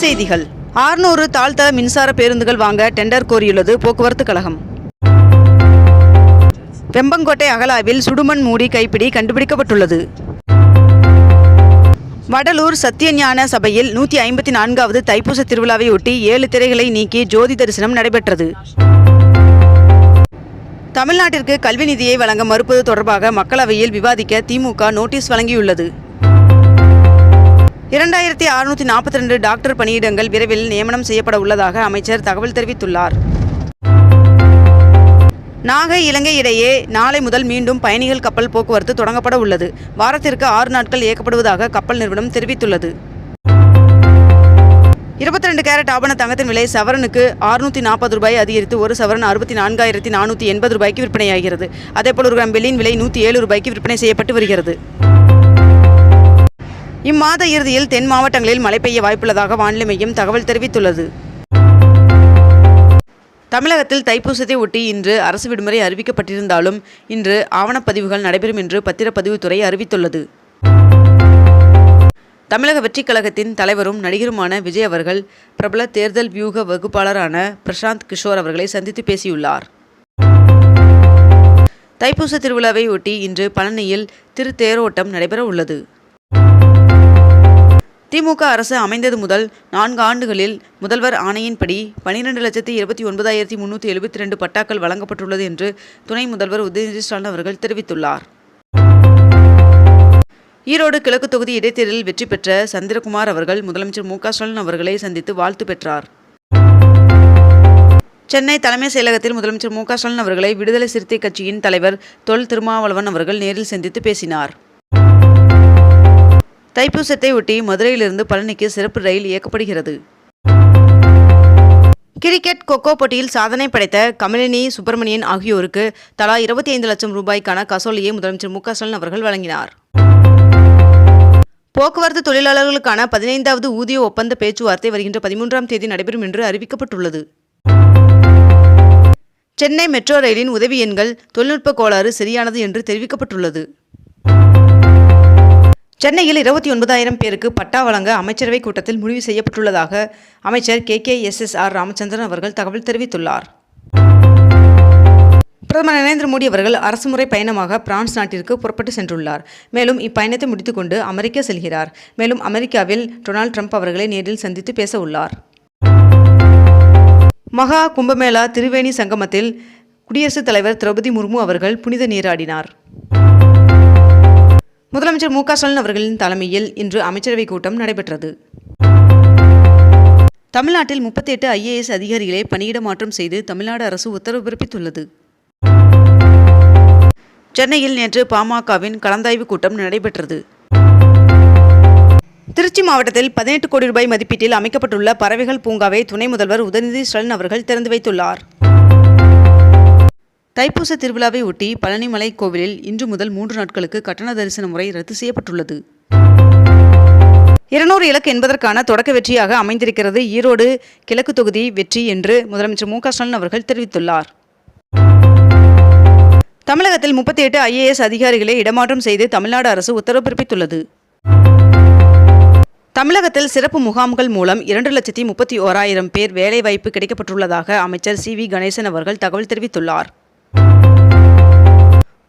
செய்திகள். 600 தாழ்த்தள மின்சார பேருந்துகள் வாங்க டெண்டர் கோரியுள்ளது போக்குவரத்து கழகம். வெம்பங்கோட்டை அகலாவில் சுடுமண் மூடி கைப்பிடி கண்டுபிடிக்கப்பட்டுள்ளது. வடலூர் சத்தியஞான சபையில் 154வது தைப்பூச திருவிழாவையொட்டி 7 திரைகளை நீக்கி ஜோதி தரிசனம் நடைபெற்றது. தமிழ்நாட்டிற்கு கல்வி நிதியை வழங்க மறுப்பது தொடர்பாக மக்களவையில் விவாதிக்க திமுக நோட்டீஸ் வழங்கியுள்ளது. 2642 டாக்டர் பணியிடங்கள் விரைவில் நியமனம் செய்யப்பட உள்ளதாக அமைச்சர் தகவல் தெரிவித்துள்ளார். நாகை இலங்கை இடையே நாளை முதல் மீண்டும் பயணிகள் கப்பல் போக்குவரத்து தொடங்கப்பட உள்ளது. வாரத்திற்கு 6 நாட்கள் இயக்கப்படுவதாக கப்பல் நிறுவனம் தெரிவித்துள்ளது. 22 கேரட் ஆபண தங்கத்தின் விலை சவரனுக்கு 640 ரூபாய் அதிகரித்து ஒரு சவரன் 64,480 ரூபாய்க்கு விற்பனையாகிறது. அதேபோல் 1 கிராம் வெள்ளியின் விலை 107 ரூபாய்க்கு விற்பனை செய்யப்பட்டு வருகிறது. இம்மாத இறுதியில் தென் மாவட்டங்களில் மழை பெய்ய வாய்ப்புள்ளதாக வானிலை மையம் தகவல் தெரிவித்துள்ளது. தமிழகத்தில் தைப்பூசத்தை ஒட்டி இன்று அரசு விடுமுறை அறிவிக்கப்பட்டிருந்தாலும் இன்று ஆவணப்பதிவுகள் நடைபெறும் என்று பத்திரப்பதிவுத்துறை அறிவித்துள்ளது. தமிழக வெற்றிக் கழகத்தின் தலைவரும் நடிகருமான விஜய் அவர்கள் பிரபல தேர்தல் வியூக வகுப்பாளரான பிரசாந்த் கிஷோர் அவர்களை சந்தித்து பேசியுள்ளார். தைப்பூச திருவிழாவை ஒட்டி இன்று பழனியில் திருத்தேரோட்டம் நடைபெற உள்ளது. திமுக அரசு அமைந்தது முதல் 4 ஆண்டுகளில் முதல்வர் ஆணையின்படி 12,29,372 பட்டாக்கள் வழங்கப்பட்டுள்ளது என்று துணை முதல்வர் உதயநிதி ஸ்டாலின் அவர்கள் தெரிவித்துள்ளார். ஈரோடு கிழக்கு தொகுதி இடைத்தேர்தலில் வெற்றி பெற்ற சந்திரகுமார் அவர்கள் முதலமைச்சர் மு க ஸ்டாலின் அவர்களை சந்தித்து வாழ்த்து பெற்றார். சென்னை தலைமைச் செயலகத்தில் முதலமைச்சர் மு க ஸ்டாலின் அவர்களை விடுதலை சிறுத்தை கட்சியின் தலைவர் தொல் திருமாவளவன் அவர்கள் நேரில் சந்தித்து பேசினார். தைப்பூசத்தை ஒட்டி மதுரையிலிருந்து பழனிக்கு சிறப்பு ரயில் இயக்கப்படுகிறது. கிரிக்கெட் கொக்கோ போட்டியில் சாதனை படைத்த கமலினி சுப்பிரமணியன் ஆகியோருக்கு தலா 25 லட்சம் ரூபாய்க்கான காசோலையை முதலமைச்சர் மு க ஸ்டாலின் அவர்கள் வழங்கினார். போக்குவரத்து தொழிலாளர்களுக்கான 15வது ஊதிய ஒப்பந்த பேச்சுவார்த்தை வருகின்ற 13ஆம் தேதி நடைபெறும் என்று அறிவிக்கப்பட்டுள்ளது. சென்னை மெட்ரோ ரயிலின் உதவி எண்கள் தொழில்நுட்ப கோளாறு சரியானது என்று தெரிவிக்கப்பட்டுள்ளது. சென்னையில் 29,000 பேருக்கு பட்டா வழங்க அமைச்சரவை கூட்டத்தில் முடிவு செய்யப்பட்டுள்ளதாக அமைச்சர் KKSSR ராமச்சந்திரன் அவர்கள் தகவல் தெரிவித்துள்ளார். பிரதமர் நரேந்திர மோடி அவர்கள் அரசுமுறை பயணமாக பிரான்ஸ் நாட்டிற்கு புறப்பட்டு சென்றுள்ளார். மேலும் இப்பயணத்தை முடித்துக்கொண்டு அமெரிக்கா செல்கிறார். மேலும் அமெரிக்காவில் டொனால்ட் ட்ரம்ப் அவர்களை நேரில் சந்தித்து பேச உள்ளார். மகா கும்பமேளா திரிவேணி சங்கமத்தில் குடியரசுத் தலைவர் திரௌபதி முர்மு அவர்கள் புனித நீராடினார். முதலமைச்சர் மு க ஸ்டாலின் அவர்களின் தலைமையில் இன்று அமைச்சரவை கூட்டம் நடைபெற்றது. தமிழ்நாட்டில் 38 IAS அதிகாரிகளை பணியிட மாற்றம் செய்து தமிழ்நாடு அரசு உத்தரவு பிறப்பித்துள்ளது. சென்னையில் நேற்று பாமகவின் கலந்தாய்வு கூட்டம் நடைபெற்றது. திருச்சி மாவட்டத்தில் 18 கோடி ரூபாய் மதிப்பீட்டில் அமைக்கப்பட்டுள்ள பறவைகள் பூங்காவை துணை முதல்வர் உதயநிதி ஸ்டாலின் அவர்கள் திறந்து வைத்துள்ளார். தைப்பூச திருவிழாவை ஒட்டி பழனிமலை கோவிலில் இன்று முதல் 3 நாட்களுக்கு கட்டண தரிசன முறை ரத்து செய்யப்பட்டுள்ளது. 200 இலக்கு என்பதற்கான தொடக்க வெற்றியாக அமைந்திருக்கிறது ஈரோடு கிழக்கு தொகுதி வெற்றி என்று முதலமைச்சர் மு க ஸ்டாலின் அவர்கள் தெரிவித்துள்ளார். தமிழகத்தில் 38 IAS அதிகாரிகளை இடமாற்றம் செய்து தமிழ்நாடு அரசு உத்தரவு பிறப்பித்துள்ளது. தமிழகத்தில் சிறப்பு முகாம்கள் மூலம் 2,31,000 பேர் வேலைவாய்ப்பு கிடைக்கப்பட்டுள்ளதாக அமைச்சர் CV கணேசன் அவர்கள் தகவல் தெரிவித்துள்ளார்.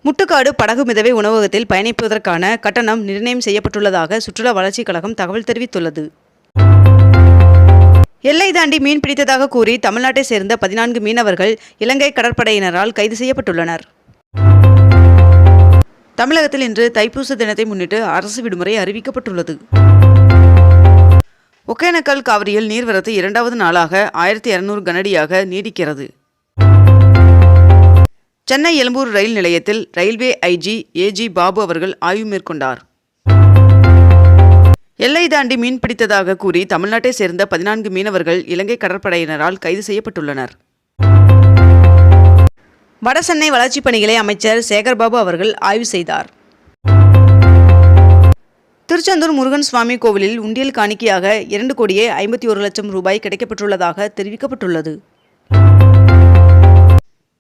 முட்டுக்காடு படகு மிதவை உணவகத்தில் பயணிப்பதற்கான கட்டணம் நிர்ணயம் செய்யப்பட்டுள்ளதாக சுற்றுலா வளர்ச்சிக் கழகம் தகவல் தெரிவித்துள்ளது. எல்லை தாண்டி மீன் பிடித்ததாக கூறி தமிழ்நாட்டை சேர்ந்த 14 மீனவர்கள் இலங்கை கடற்படையினரால் கைது செய்யப்பட்டுள்ளனர். தமிழகத்தில் இன்று தைப்பூச தினத்தை முன்னிட்டு அரசு விடுமுறை அறிவிக்கப்பட்டுள்ளது. ஒகேனக்கல் காவிரியில் நீர்வரத்து 2வது நாளாக 1200 கனஅடியாக நீடிக்கிறது. சென்னை எழும்பூர் ரயில் நிலையத்தில் ரயில்வே IG AG பாபு அவர்கள் ஆய்வு மேற்கொண்டார். எல்லை தாண்டி மீன் பிடித்ததாக கூறி தமிழ்நாட்டை சேர்ந்த 14 மீனவர்கள் இலங்கை கடற்படையினரால் கைது செய்யப்பட்டுள்ளனர். வடசென்னை வளர்ச்சிப் பணிகளை அமைச்சர் சேகர்பாபு அவர்கள் ஆய்வு செய்தார். திருச்செந்தூர் முருகன் சுவாமி கோவிலில் உண்டியல் காணிக்கையாக 2,51,00,000 ரூபாய் கிடைக்கப்பட்டுள்ளதாக தெரிவிக்கப்பட்டுள்ளது.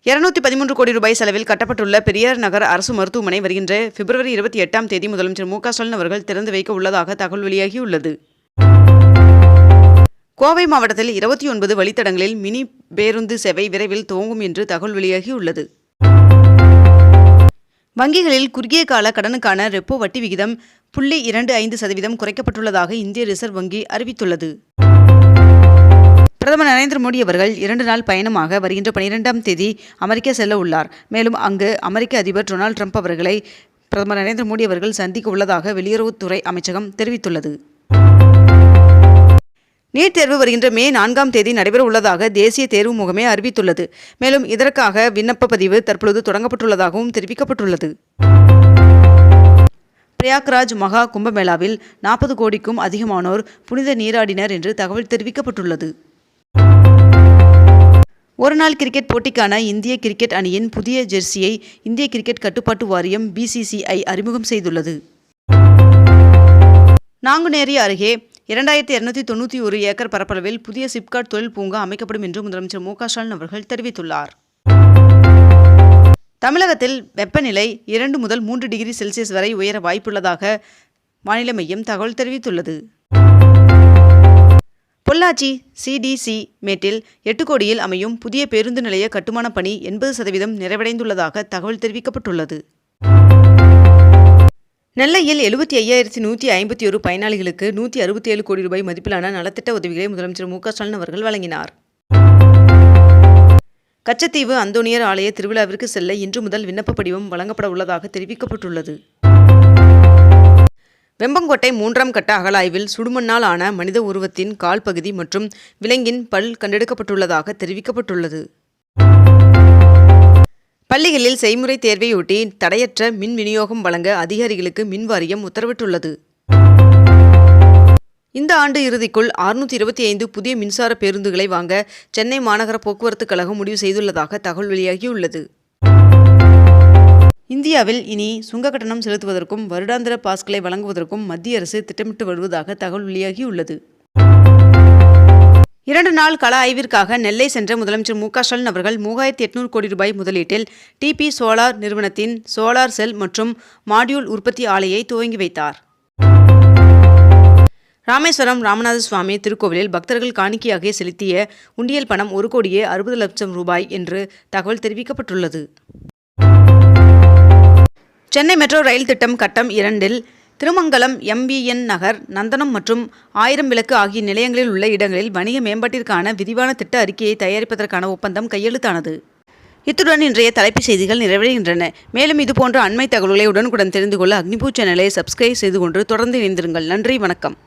213 கோடி ரூபாய் செலவில் கட்டப்பட்டுள்ள பெரியார் நகர் அரசு மருத்துவமனை வருகின்ற பிப்ரவரி 28ஆம் தேதி முதலமைச்சர் மு க ஸ்டாலின் அவர்கள் திறந்து வைக்க உள்ளதாக தகவல் வெளியாகியுள்ளது. கோவை மாவட்டத்தில் 29 வழித்தடங்களில் மினி பேருந்து சேவை விரைவில் துவங்கும் என்று தகவல் வெளியாகியுள்ளது. வங்கிகளில் குறுகிய கால கடனுக்கான ரெப்போ வட்டி விகிதம் 0.25% குறைக்கப்பட்டுள்ளதாக இந்திய ரிசர்வ் வங்கி அறிவித்துள்ளது. பிரதமர் நரேந்திர மோடி அவர்கள் 2 நாள் பயணமாக வருகின்ற 12ஆம் தேதி அமெரிக்கா செல்ல உள்ளார். மேலும் அங்கு அமெரிக்க அதிபர் டொனால்ட் ட்ரம்ப் அவர்களை பிரதமர் நரேந்திர மோடி அவர்கள் சந்திக்க உள்ளதாக வெளியுறவுத்துறை அமைச்சகம் தெரிவித்துள்ளது. நீட் தேர்வு வருகின்ற மே 4ஆம் தேதி நடைபெற உள்ளதாக தேசிய தேர்வு முகமை அறிவித்துள்ளது. மேலும் இதற்காக விண்ணப்ப பதிவு தற்பொழுது தொடங்கப்பட்டுள்ளதாகவும் தெரிவிக்கப்பட்டுள்ளது. பிரயாக்ராஜ் மகா கும்பமேளாவில் 40 கோடிக்கும் அதிகமானோர் புனித நீராடினர் என்று தகவல் தெரிவிக்கப்பட்டுள்ளது. ஒருநாள் கிரிக்கெட் போட்டிக்கான இந்திய கிரிக்கெட் அணியின் புதிய ஜெர்சியை இந்திய கிரிக்கெட் கட்டுப்பாட்டு வாரியம் BCCI அறிமுகம் செய்துள்ளது. நாங்குநேரி அருகே 2291 ஏக்கர் பரப்பளவில் புதிய சிப்காட் தொழில் பூங்கா அமைக்கப்படும் என்று முதலமைச்சர் மு.க.ஸ்டாலின் அவர்கள் தெரிவித்துள்ளார். தமிழகத்தில் வெப்பநிலை 2 முதல் 3 டிகிரி செல்சியஸ் வரை உயர வாய்ப்புள்ளதாக வானிலை மையம் தகவல் தெரிவித்துள்ளது. பொள்ளாச்சி CDC மேட்டில் 8 கோடியில் அமையும் புதிய பேருந்து நிலைய கட்டுமான பணி 80% நிறைவடைந்துள்ளதாக தகவல் தெரிவிக்கப்பட்டுள்ளது. நெல்லையில் 75,151 பயனாளிகளுக்கு 167 கோடி ரூபாய் மதிப்பிலான நலத்திட்ட உதவிகளை முதலமைச்சர் மு.க.ஸ்டாலின் அவர்கள் வழங்கினார். கச்சத்தீவு அந்தோணியர் ஆலய திருவிழாவிற்கு செல்ல இன்று முதல் விண்ணப்ப படிவம் வழங்கப்பட உள்ளதாக தெரிவிக்கப்பட்டுள்ளது. வெம்பங்கோட்டை 3ஆம் கட்ட அகழாய்வில் சுடுமண்ணால் ஆன மனித உருவத்தின் கால் பகுதி மற்றும் விலங்கின் பல் கண்டெடுக்கப்பட்டுள்ளதாக தெரிவிக்கப்பட்டுள்ளது. பள்ளிகளில் செய்முறை தேர்வையொட்டி தடையற்ற மின் விநியோகம் வழங்க அதிகாரிகளுக்கு மின் வாரியம் உத்தரவிட்டுள்ளது. இந்த ஆண்டு இறுதிக்குள் 625 புதிய மின்சார பேருந்துகளை வாங்க சென்னை மாநகர போக்குவரத்து கழகம் முடிவு செய்துள்ளதாக தகவல் வெளியாகியுள்ளது. இந்தியாவில் இனி சுங்க கட்டணம் செலுத்துவதற்கும் வருடாந்திர பாஸ்களை வழங்குவதற்கும் மத்திய அரசு திட்டமிட்டு வருவதாக தகவல் வெளியாகியுள்ளது. 2 நாள் கள ஆய்விற்காக நெல்லை சென்ற முதலமைச்சர் மு.க.ஸ்டாலின் அவர்கள் 3800 கோடி ரூபாய் முதலீட்டில் TP சோலார் நிறுவனத்தின் சோலார் செல் மற்றும் மாடியூல் உற்பத்தி ஆலையை துவங்கி வைத்தார். ராமேஸ்வரம் ராமநாத சுவாமி திருக்கோவிலில் பக்தர்கள் காணிக்கையாக செலுத்திய உண்டியல் பணம் 1,60,00,000 ரூபாய் என்று தகவல் தெரிவிக்கப்பட்டுள்ளது. சென்னை மெட்ரோ ரயில் திட்டம் கட்டம் 2இல் திருமங்கலம் MVN நகர், நந்தனம் மற்றும் 1000 விளக்கு ஆகிய நிலையங்களில் உள்ள இடங்களில் வணிக மேம்பாட்டிற்கான விரிவான திட்ட அறிக்கையை தயாரிப்பதற்கான ஒப்பந்தம் கையெழுத்தானது. இத்துடன் இன்றைய தலைப்புச் செய்திகள் நிறைவடைகின்றன. மேலும் இதுபோன்ற அண்மை தகவல்களை உடனுக்குடன் தெரிந்து கொள்ள அக்னிபூ சேனலை சப்ஸ்கிரைப் செய்து கொண்டு தொடர்ந்து இணைந்திருங்கள். நன்றி, வணக்கம்.